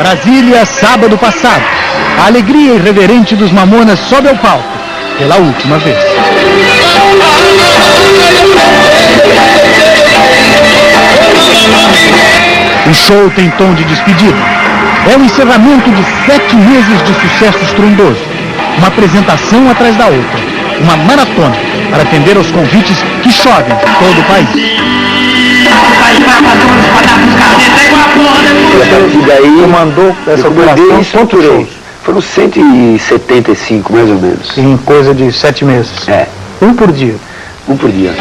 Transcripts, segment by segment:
Brasília, sábado passado. A alegria irreverente dos Mamonas sobe ao palco, pela última vez. O show tem tom de despedida. É o encerramento de 7 meses de sucesso estrondoso. Uma apresentação atrás da outra. Uma maratona para atender aos convites que chovem por todo o país. E daí mandou essa operação, quantos shows? Foram 175, mais ou menos. Em coisa de 7 meses. É. Um por dia. Um por dia.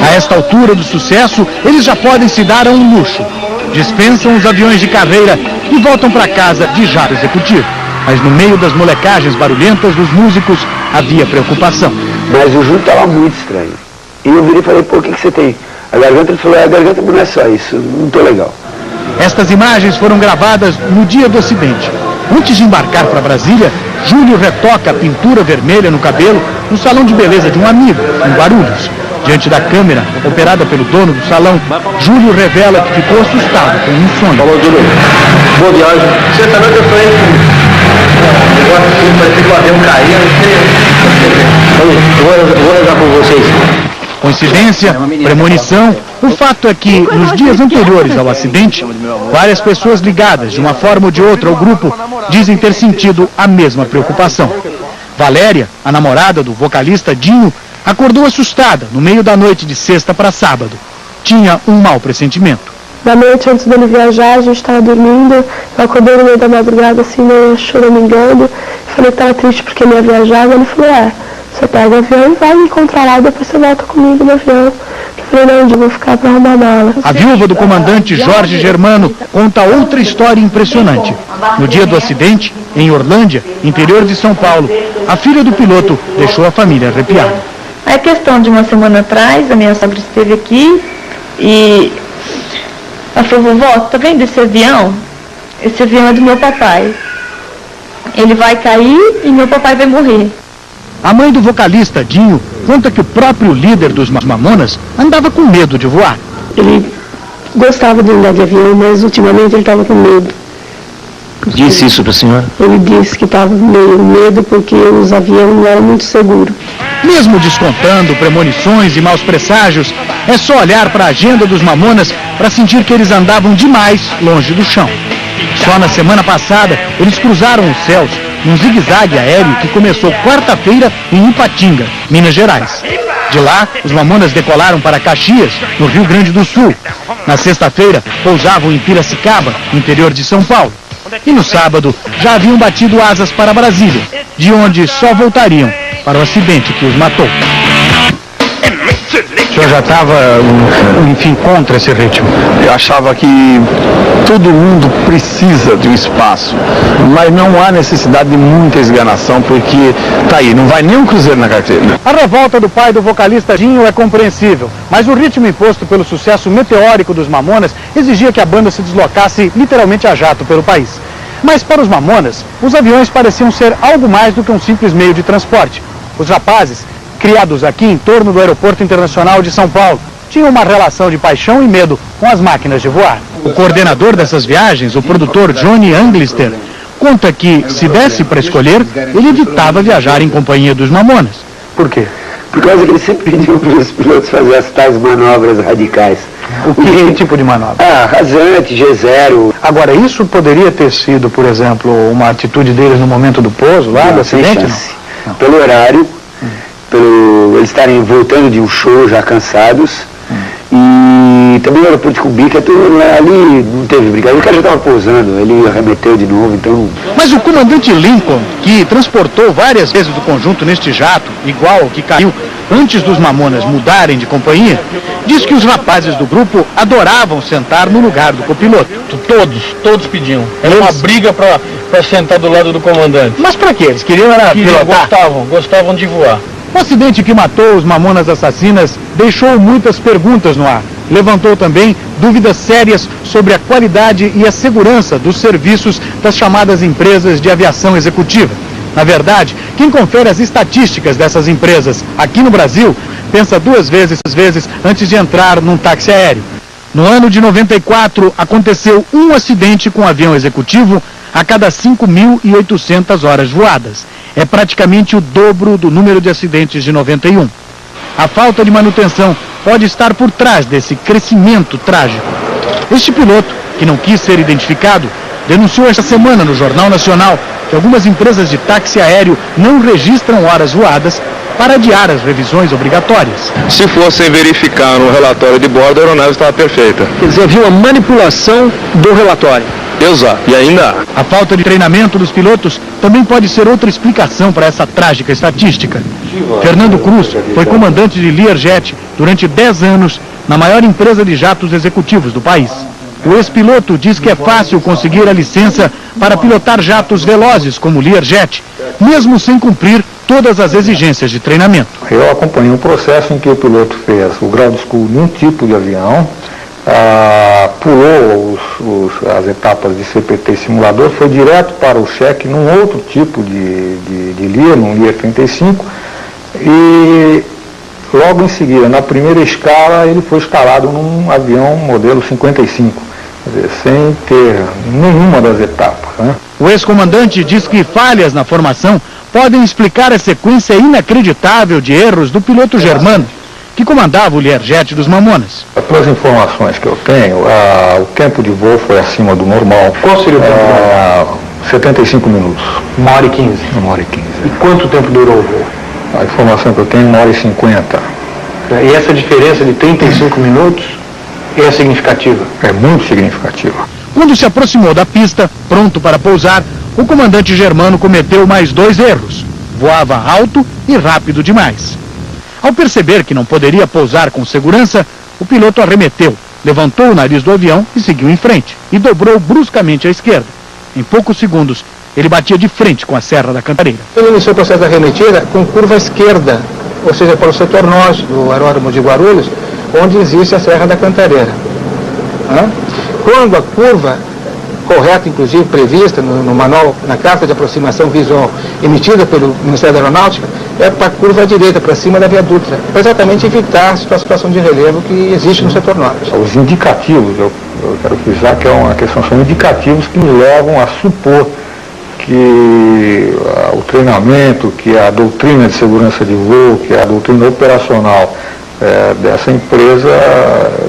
A esta altura do sucesso, eles já podem se dar a um luxo. Dispensam os aviões de carreira e voltam para casa de jato executivo. Mas no meio das molecagens barulhentas dos músicos, havia preocupação. Mas o Júlio estava muito estranho. E eu virei e falei, pô, o que você tem? A garganta, ele falou, a garganta não é só isso, não tô legal. Estas imagens foram gravadas no dia do acidente. Antes de embarcar para Brasília, Júlio retoca a pintura vermelha no cabelo no salão de beleza de um amigo, em Guarulhos. Diante da câmera, operada pelo dono do salão, Júlio revela que ficou assustado com um sonho. Falou, Júlio. Boa viagem. Certamente eu sonhei com o negócio assim, parecia que o avião caía. Vou rezar por vocês. Coincidência, premonição, o fato é que, nos dias anteriores ao acidente, várias pessoas ligadas, de uma forma ou de outra, ao grupo, dizem ter sentido a mesma preocupação. Valéria, a namorada do vocalista Dinho, acordou assustada no meio da noite de sexta para sábado. Tinha um mau pressentimento. Da noite antes dele viajar, a gente estava dormindo, eu acordei no meio da madrugada, assim, meio choramingando, falei que estava triste porque ele ia viajar, ele falou, você pega o avião e vai me encontrar lá, depois você volta comigo no avião. Eu falei, não, eu vou ficar para arrumar mala. A viúva do comandante Jorge Germano conta outra história impressionante. No dia do acidente, em Orlândia, interior de São Paulo, a filha do piloto deixou a família arrepiada. É questão de uma semana atrás, a minha sogra esteve aqui e ela falou, vovó, tá vendo esse avião? Esse avião é do meu papai. Ele vai cair e meu papai vai morrer. A mãe do vocalista, Dinho, conta que o próprio líder dos Mamonas andava com medo de voar. Ele gostava de andar de avião, mas ultimamente ele estava com medo. Disse isso para a senhora? Ele disse que estava meio medo porque os aviões não eram muito seguros. Mesmo descontando premonições e maus presságios, é só olhar para a agenda dos Mamonas para sentir que eles andavam demais longe do chão. Só na semana passada, eles cruzaram os céus num zigue-zague aéreo que começou quarta-feira em Ipatinga, Minas Gerais. De lá, os Mamonas decolaram para Caxias, no Rio Grande do Sul. Na sexta-feira, pousavam em Piracicaba, interior de São Paulo. E no sábado, já haviam batido asas para Brasília, de onde só voltariam para o acidente que os matou. O senhor já estava, enfim, contra esse ritmo? Eu achava que todo mundo precisa de um espaço, mas não há necessidade de muita esganação, porque tá aí, não vai nem um cruzeiro na carteira. A revolta do pai do vocalista Dinho é compreensível, mas o ritmo imposto pelo sucesso meteórico dos Mamonas exigia que a banda se deslocasse literalmente a jato pelo país. Mas para os Mamonas, os aviões pareciam ser algo mais do que um simples meio de transporte. Os rapazes, criados aqui em torno do Aeroporto Internacional de São Paulo, tinham uma relação de paixão e medo com as máquinas de voar. O coordenador dessas viagens, o produtor Johnny Anglister, conta que, se desse para escolher, ele evitava viajar em companhia dos Mamonas. Por quê? Por causa que ele sempre pediu para os pilotos fazer as tais manobras radicais. Que tipo de manobra? Rasante, G0. Agora, isso poderia ter sido, por exemplo, uma atitude deles no momento do pouso, lá do acidente? Não? Pelo horário, pelo eles estarem voltando de um show já cansados, e também o aeroporto de Cumbica, ali não teve brincadeira, o cara já estava pousando, ele arremeteu de novo, então... Mas o comandante Lincoln, que transportou várias vezes o conjunto neste jato, igual ao que caiu antes dos Mamonas mudarem de companhia, diz que os rapazes do grupo adoravam sentar no lugar do copiloto. Todos pediam. Era uma briga para sentar do lado do comandante. Mas para quê? Eles queriam pilotar? Gostavam de voar. O acidente que matou os Mamonas Assassinas deixou muitas perguntas no ar. Levantou também dúvidas sérias sobre a qualidade e a segurança dos serviços das chamadas empresas de aviação executiva. Na verdade, quem confere as estatísticas dessas empresas aqui no Brasil pensa duas vezes antes de entrar num táxi aéreo. No ano de 94, aconteceu um acidente com um avião executivo a cada 5.800 horas voadas. É praticamente o dobro do número de acidentes de 91. A falta de manutenção pode estar por trás desse crescimento trágico. Este piloto, que não quis ser identificado, denunciou esta semana no Jornal Nacional que algumas empresas de táxi aéreo não registram horas voadas para adiar as revisões obrigatórias. Se fossem verificar no relatório de bordo, a aeronave estava perfeita. Quer dizer, havia uma manipulação do relatório. Exato. E ainda há. A falta de treinamento dos pilotos também pode ser outra explicação para essa trágica estatística. Fernando Cruz foi comandante de Learjet durante 10 anos na maior empresa de jatos executivos do país. O ex-piloto diz que é fácil conseguir a licença para pilotar jatos velozes como o Learjet, mesmo sem cumprir todas as exigências de treinamento. Eu acompanhei um processo em que o piloto fez o ground school num tipo de avião, pulou as etapas de CPT e simulador, foi direto para o cheque num outro tipo de Lear, num Lear 35, e logo em seguida, na primeira escala, ele foi escalado num avião modelo 55, quer dizer, sem ter nenhuma das etapas, né? O ex-comandante diz que falhas na formação podem explicar a sequência inacreditável de erros do piloto germano, que comandava o Learjet dos Mamonas. Pelas informações que eu tenho, o tempo de voo foi acima do normal. Qual seria o tempo normal? 75 minutos. 1h15. 1h15. E quanto tempo durou o voo? A informação que eu tenho é 1h50. E essa diferença de 35 minutos é significativa? É muito significativa. Quando se aproximou da pista, pronto para pousar, o comandante germano cometeu mais 2 erros. Voava alto e rápido demais. Ao perceber que não poderia pousar com segurança, o piloto arremeteu, levantou o nariz do avião e seguiu em frente, e dobrou bruscamente à esquerda. Em poucos segundos, ele batia de frente com a Serra da Cantareira. Ele iniciou o processo da arremetida com curva à esquerda, ou seja, para o setor norte do aeródromo de Guarulhos, onde existe a Serra da Cantareira. Quando a curva correta, inclusive prevista no manual, na carta de aproximação visual emitida pelo Ministério da Aeronáutica, é para a curva à direita, para cima da Via Dutra, para exatamente evitar a situação de relevo que existe no setor norte. Os indicativos, eu quero frisar que é uma questão, são indicativos que me levam a supor que o treinamento, que a doutrina de segurança de voo, que a doutrina operacional dessa empresa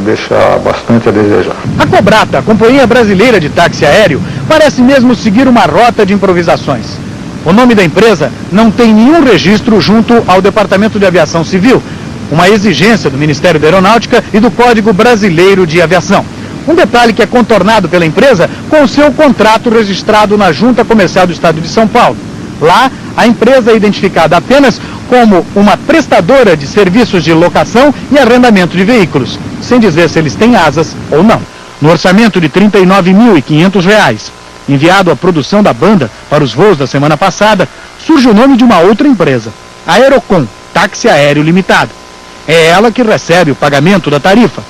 deixa bastante a desejar. A Cobrata, a Companhia Brasileira de Táxi Aéreo, parece mesmo seguir uma rota de improvisações. O nome da empresa não tem nenhum registro junto ao Departamento de Aviação Civil, uma exigência do Ministério da Aeronáutica e do Código Brasileiro de Aviação. Um detalhe que é contornado pela empresa com o seu contrato registrado na Junta Comercial do Estado de São Paulo. Lá, a empresa é identificada apenas como uma prestadora de serviços de locação e arrendamento de veículos, sem dizer se eles têm asas ou não. No orçamento de R$ 39.500, enviado à produção da banda para os voos da semana passada, surge o nome de uma outra empresa, a Aerocom Táxi Aéreo Limitado. É ela que recebe o pagamento da tarifa.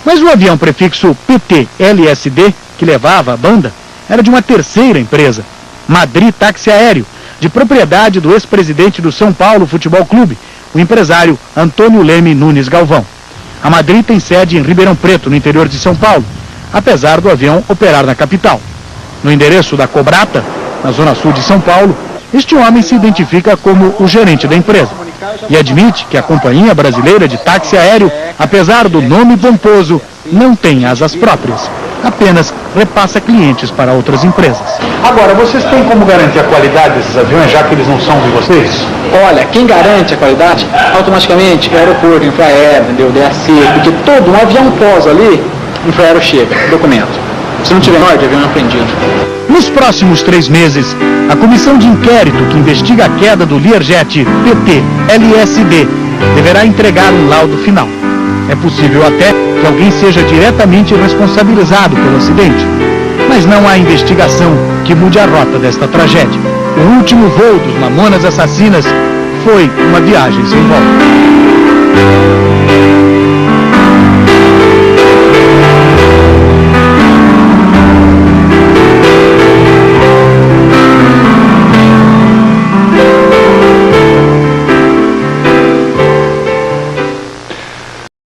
Mas o avião prefixo PT-LSD, que levava a banda, era de uma terceira empresa, Madrid Táxi Aéreo, de propriedade do ex-presidente do São Paulo Futebol Clube, o empresário Antônio Leme Nunes Galvão. A Madrid tem sede em Ribeirão Preto, no interior de São Paulo, apesar do avião operar na capital. No endereço da Cobrata, na zona sul de São Paulo, este homem se identifica como o gerente da empresa e admite que a Companhia Brasileira de Táxi Aéreo, apesar do nome pomposo, não tem asas próprias, apenas repassa clientes para outras empresas. Agora, vocês têm como garantir a qualidade desses aviões, já que eles não são de vocês? Olha, quem garante a qualidade, automaticamente, é o aeroporto, Infraero, entendeu? DAC, porque todo um avião pousa ali, Infraero chega, documento. Se não tiver ordem, avião é apreendido. Nos próximos 3 meses, a comissão de inquérito que investiga a queda do Learjet PT-LSD deverá entregar um laudo final. É possível até que alguém seja diretamente responsabilizado pelo acidente, mas não há investigação que mude a rota desta tragédia. O último voo dos Mamonas Assassinas foi uma viagem sem volta.